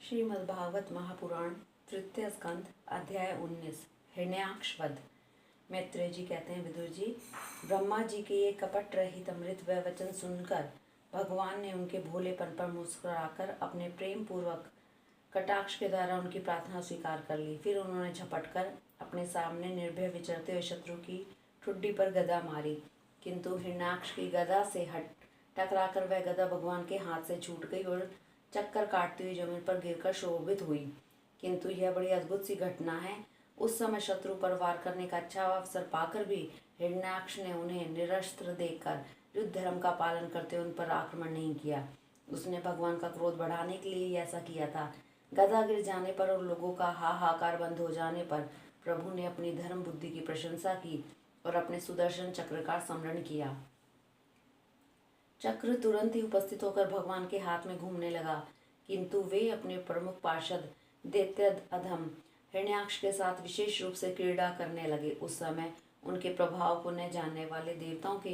श्रीमद्भागवत महापुराण तृतीय स्कंद अध्याय 19 हिरण्याक्षवध। मैत्रेय जी कहते हैं, विदुर जी, ब्रह्मा जी के ये कपट रहित अमृत व वचन सुनकर भगवान ने उनके भोलेपन पर मुस्कुराकर अपने प्रेम पूर्वक कटाक्ष के द्वारा उनकी प्रार्थना स्वीकार कर ली। फिर उन्होंने झपटकर अपने सामने निर्भय विचरते हुए शत्रु की ठुड्डी पर गदा मारी, किंतु हिरण्याक्ष की गदा से टकराकर वह गदा भगवान के हाथ से छूट गई और चक्कर काटती हुई जमीन पर गिरकर शोभित हुई। किंतु यह बड़ी अद्भुत सी घटना है। उस समय शत्रु पर वार करने का अच्छा अवसर पाकर भी हिरण्याक्ष ने उन्हें निरस्त्र देखकर युद्ध धर्म का पालन करते हुए उन पर आक्रमण नहीं किया। उसने भगवान का क्रोध बढ़ाने के लिए ही ऐसा किया था। गदा गिर जाने पर और लोगों का हाहाकार बंद हो जाने पर प्रभु ने अपनी धर्म बुद्धि की प्रशंसा की और अपने सुदर्शन चक्र का स्मरण किया। चक्र तुरंत ही उपस्थित होकर भगवान के हाथ में घूमने लगा, किंतु वे अपने प्रमुख पार्षद दैत्य अधम हिरण्याक्ष के साथ विशेष रूप से क्रीड़ा करने लगे। उस समय उनके प्रभाव को न जानने वाले देवताओं के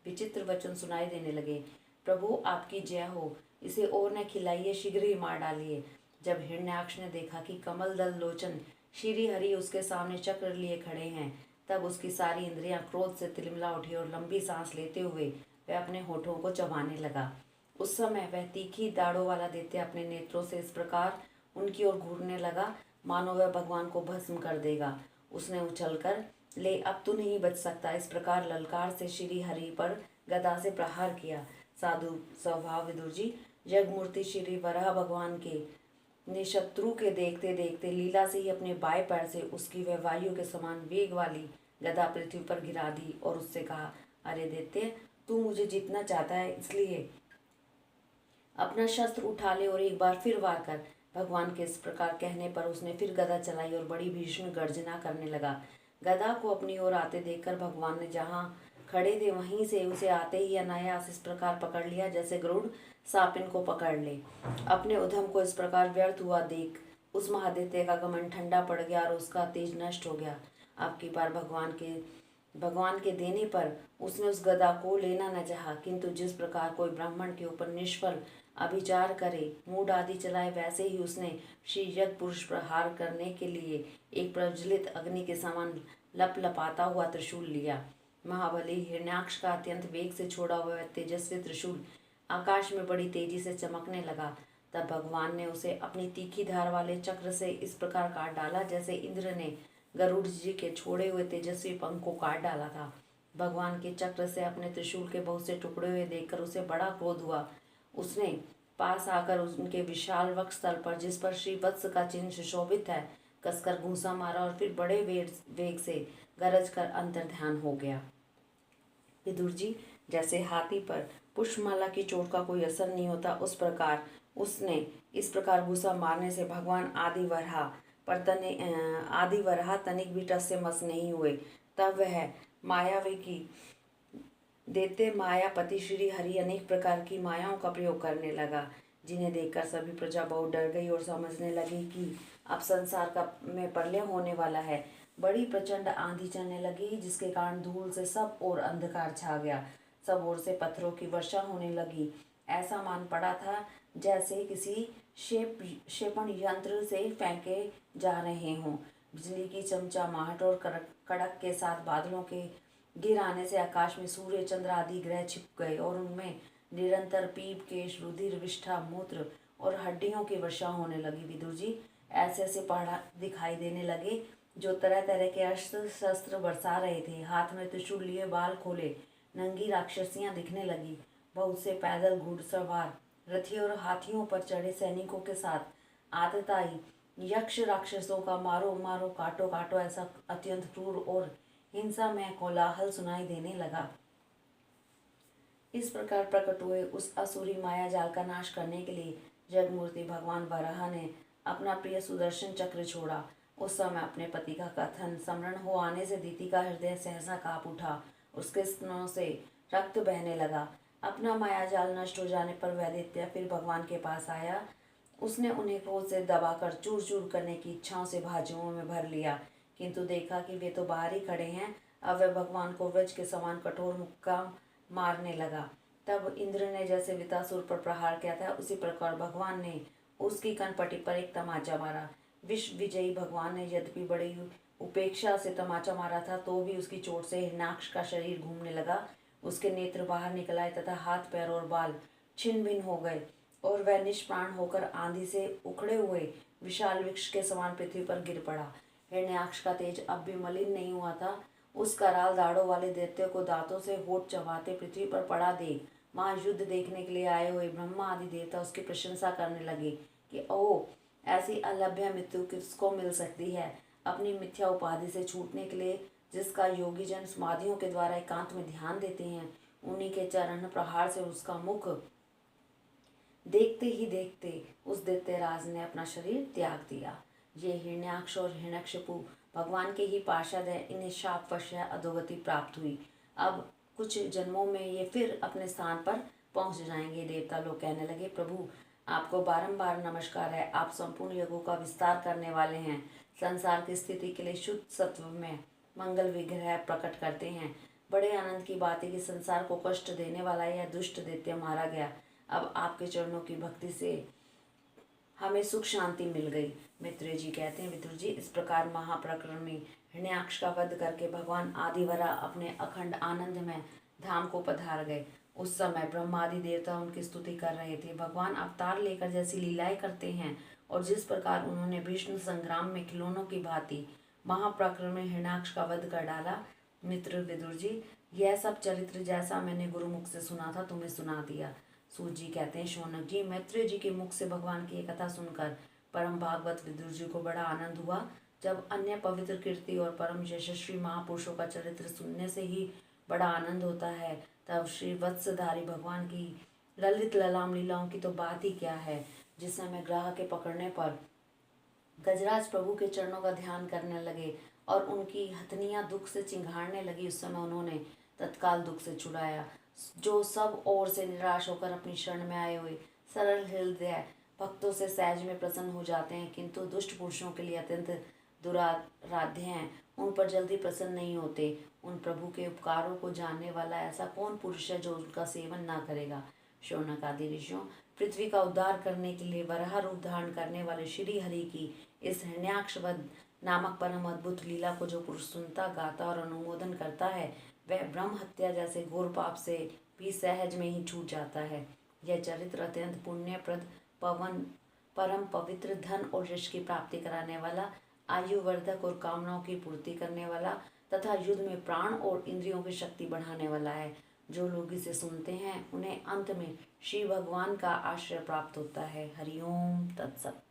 विचित्र वचन सुनाई देने लगे। प्रभु आपकी जय हो, इसे और न खिलाइए, शीघ्र ही मार डालिए। जब हिरण्याक्ष ने देखा कि कमल दल लोचन श्री हरि उसके सामने चक्र लिए खड़े हैं, तब उसकी सारी इंद्रियां क्रोध से तिलमिला उठी और लंबी सांस लेते हुए वह अपने होठों को चबाने लगा। उस समय वह तीखी दाढ़ों वाला दैत्य अपने नेत्रों से इस प्रकार उनकी ओर घूरने लगा मानो वह भगवान को भस्म कर देगा। उसने उछलकर, ले अब तू नहीं बच सकता, इस प्रकार ललकार से श्री हरि पर गदा से प्रहार किया। साधु स्वभाव विदुर जी, जगमूर्ति श्री वराह भगवान के ने शत्रु के देखते देखते लीला से ही अपने बाएं पैर से उसकी वह वायु के समान वेग वाली गदा पृथ्वी पर गिरा दी और उससे कहा, अरे दैत्य, तू मुझे जीतना चाहता है, इसलिए अपना शस्त्र उठा ले और एक बार फिर वार कर। भगवान के इस प्रकार कहने पर उसने फिर गदा चलाई और बड़ी भीषण गर्जना करने लगा। गदा को अपनी ओर आते देखकर भगवान ने जहाँ खड़े थे वहीं से उसे आते ही अनायास इस प्रकार पकड़ लिया जैसे गरुड़ सापिन को पकड़ ले। अपने उधम को इस प्रकार व्यर्थ हुआ देख उस महादैत्य का गमन ठंडा पड़ गया और उसका तेज नष्ट हो गया। अब की बार भगवान के देने पर उसने उस गदा को लेना न चाहा, किंतु जिस प्रकार कोई ब्राह्मण के ऊपर निष्फल अभिचार करे, मूड आदि चलाए, वैसे ही उसने श्री यज्ञ पुरुष प्रहार करने के लिए एक प्रज्वलित अग्नि के समान लपलपाता हुआ त्रिशूल लिया। महाबली हिरण्याक्ष का अत्यंत वेग से छोड़ा हुआ तेजस्वी त्रिशूल आकाश में बड़ी तेजी से चमकने लगा। तब भगवान ने उसे अपनी तीखी धार वाले चक्र से इस प्रकार काट डाला जैसे इंद्र ने गरुड़ जी के छोड़े हुए तेजस्वी पंख को काट डाला था। भगवान के चक्र से अपने त्रिशूल के बहुत से टुकड़े हुए देखकर उसे बड़ा क्रोध हुआ। उसने पास आकर उनके विशाल वक्षस्थल पर, जिस पर श्री वत्स का चिन्ह सुशोभित है, कसकर घूंसा मारा और फिर बड़े वेग से गरज कर अंतर्ध्यान हो गया। विदुर जी, जैसे हाथी पर पुष्पमाला की चोट का कोई असर नहीं होता, उस प्रकार उसने इस प्रकार घूंसा मारने से भगवान आदि वराह तनिक भी टस से मस नहीं हुए। तब वह मायावी की दैत्य मायापति श्री हरि अनेक प्रकार की मायाओं का प्रयोग करने लगा, जिन्हें देखकर सभी प्रजा बहुत डर गई और समझने लगी कि अब संसार का में प्रलय होने वाला है। बड़ी प्रचंड आंधी चलने लगी, जिसके कारण धूल से सब ओर अंधकार छा गया। सब ओर से पत्थरों की वर्षा होने लगी। ऐसा मान पड़ा था जैसे किसी क्षेपण यंत्र से फेंके जा रहे हों। बिजली की चमचमाहट और कड़क के साथ बादलों के गिर आने से आकाश में सूर्य चंद्र आदि ग्रह छिप गए और उनमें निरंतर पीप, केश, रुधिर, विष्ठा, मूत्र और हड्डियों की वर्षा होने लगी। विदुर जी, ऐसे ऐसे पहाड़ दिखाई देने लगे जो तरह तरह के अस्त्र शस्त्र बरसा रहे थे। हाथ में त्रिशूल लिए बाल खोले नंगी राक्षसियां दिखने लगी। बहुत से पैदल घुड़सवार रथी और हाथियों पर चढ़े सैनिकों के साथ आतताई यक्ष राक्षसों का मारो मारो, काटो काटो, ऐसा अत्यंत क्रूर और हिंसा में कोलाहल सुनाई देने लगा। इस प्रकार प्रकट हुए उस असुरी माया जाल का नाश करने के लिए जगमूर्ति भगवान वराह ने अपना प्रिय सुदर्शन चक्र छोड़ा। उस समय अपने पति का कथन स्मरण हो आने से दीति का हृदय सहसा कांप उठा। उसके स्तनों से रक्त बहने लगा। अपना माया जाल नष्ट हो जाने पर वह दैत्य फिर भगवान के पास आया। उसने उन्हें क्रोध से दबाकर चूर चूर करने की इच्छाओं से भाजुओं में भर लिया, किंतु देखा कि वे तो बाहर ही खड़े हैं। अब वह भगवान को वज्र के समान कठोर मुक्का मारने लगा। तब इंद्र ने जैसे वितासुर पर प्रहार किया था, उसी प्रकार भगवान ने उसकी कनपटी पर एक तमाचा मारा। विश्व विजयी भगवान ने यद्यपि बड़ी उपेक्षा से तमाचा मारा था, तो भी उसकी चोट से हिरण्याक्ष का शरीर घूमने लगा। उसके नेत्र बाहर निकल आए तथा हाथ पैर और बाल छिन्न भिन्न हो गए और वह निष्प्राण होकर आंधी से उखड़े हुए विशाल वृक्ष के समान पृथ्वी पर गिर पड़ा। हिरण्याक्ष का तेज अब भी मलिन नहीं हुआ था। उस कराल दाढ़ों वाले दैत्य को दांतों से होठ चबाते पृथ्वी पर पड़ा देख वहां युद्ध देखने के लिए आए हुए ब्रह्मा आदि देवता उसकी प्रशंसा करने लगे कि ओह, ऐसी अलभ्य मृत्यु किसको मिल सकती है। अपनी मिथ्या उपाधि से छूटने के लिए जिसका योगी जन समाधियों के द्वारा एकांत में ध्यान देते हैं, उन्हीं के चरण प्रहार से उसका मुख देखते ही देखते उस दैत्यराज ने अपना शरीर त्याग दिया। ये हिरण्याक्ष और हिरण्यकशिपु भगवान के ही पार्षद है। इन्हें शापवश अधोगति प्राप्त हुई। अब कुछ जन्मों में ये फिर अपने स्थान पर पहुंच जाएंगे। देवता लोग कहने लगे, प्रभु आपको बारंबार नमस्कार है। आप संपूर्ण युगों का विस्तार करने वाले हैं। संसार की स्थिति के लिए शुद्ध सत्व में मंगल विग्रह प्रकट करते हैं। बड़े आनंद की बात है कि संसार को कष्ट देने वाला यह दुष्ट दैत्य मारा गया। अब आपके चरणों की भक्ति से हमें सुख शांति मिल गई। मैत्रेय जी कहते हैं, विदुर जी, इस प्रकार महापराक्रमी हिरण्याक्ष का वध करके भगवान आदिवरा अपने अखंड आनंद में धाम को पधार गए। उस समय ब्रह्मादि देवता उनकी स्तुति कर रहे थे। भगवान अवतार लेकर जैसी लीलाएं करते हैं और जिस प्रकार उन्होंने भीष्म संग्राम में खिलौनों की भांति महापराक्रमी हिरण्याक्ष का वध कर डाला, मित्र विदुर जी, यह सब चरित्र जैसा मैंने गुरुमुख से सुना था तुम्हें सुना दिया। सूत जी कहते हैं, शौनक जी, मैत्रेय जी के मुख से भगवान की कथा सुनकर परम भागवत विदुर जी को बड़ा आनंद हुआ। जब अन्य पवित्र कीर्ति और परम यशस्वी महापुरुषों का चरित्र सुनने से ही बड़ा आनंद होता है, तब श्री वत्सधारी भगवान की ललित ललाम लीलाओं की तो बात ही क्या है। जिस समय ग्राह के पकड़ने पर गजराज प्रभु के चरणों का ध्यान करने लगे और उनकी हथनियां दुख से चिंघाड़ने लगी, उस समय उन्होंने तत्काल दुख से छुड़ाया। जो सब ओर से निराश होकर अपनी शरण में आए हुए सरल हृदय भक्तों से सहज में प्रसन्न हो जाते हैं, किंतु दुष्ट पुरुषों के लिए अत्यंत दुराराध्य हैं। उन पर जल्दी प्रसन्न नहीं होते। उन प्रभु के उपकारों को जानने वाला ऐसा कौन पुरुष है जो उनका सेवन ना करेगा। शौनक आदि ऋषियों, पृथ्वी का उद्धार करने के लिए वराह रूप धारण करने वाले श्री हरि की इस हिरण्याक्ष वध नामक परम अद्भुत लीला को जो पुरुष सुनता, गाता और अनुमोदन करता है, वह ब्रह्म हत्या जैसे घोर पाप से भी सहज में ही छूट जाता है। यह चरित्र अत्यंत पुण्यप्रद, परम पवित्र, धन और यश की प्राप्ति कराने वाला, आयुवर्धक और कामनाओं की पूर्ति करने वाला तथा युद्ध में प्राण और इंद्रियों की शक्ति बढ़ाने वाला है। जो लोग इसे सुनते हैं उन्हें अंत में श्री भगवान का आश्रय प्राप्त होता है। हरिओम तत्सत।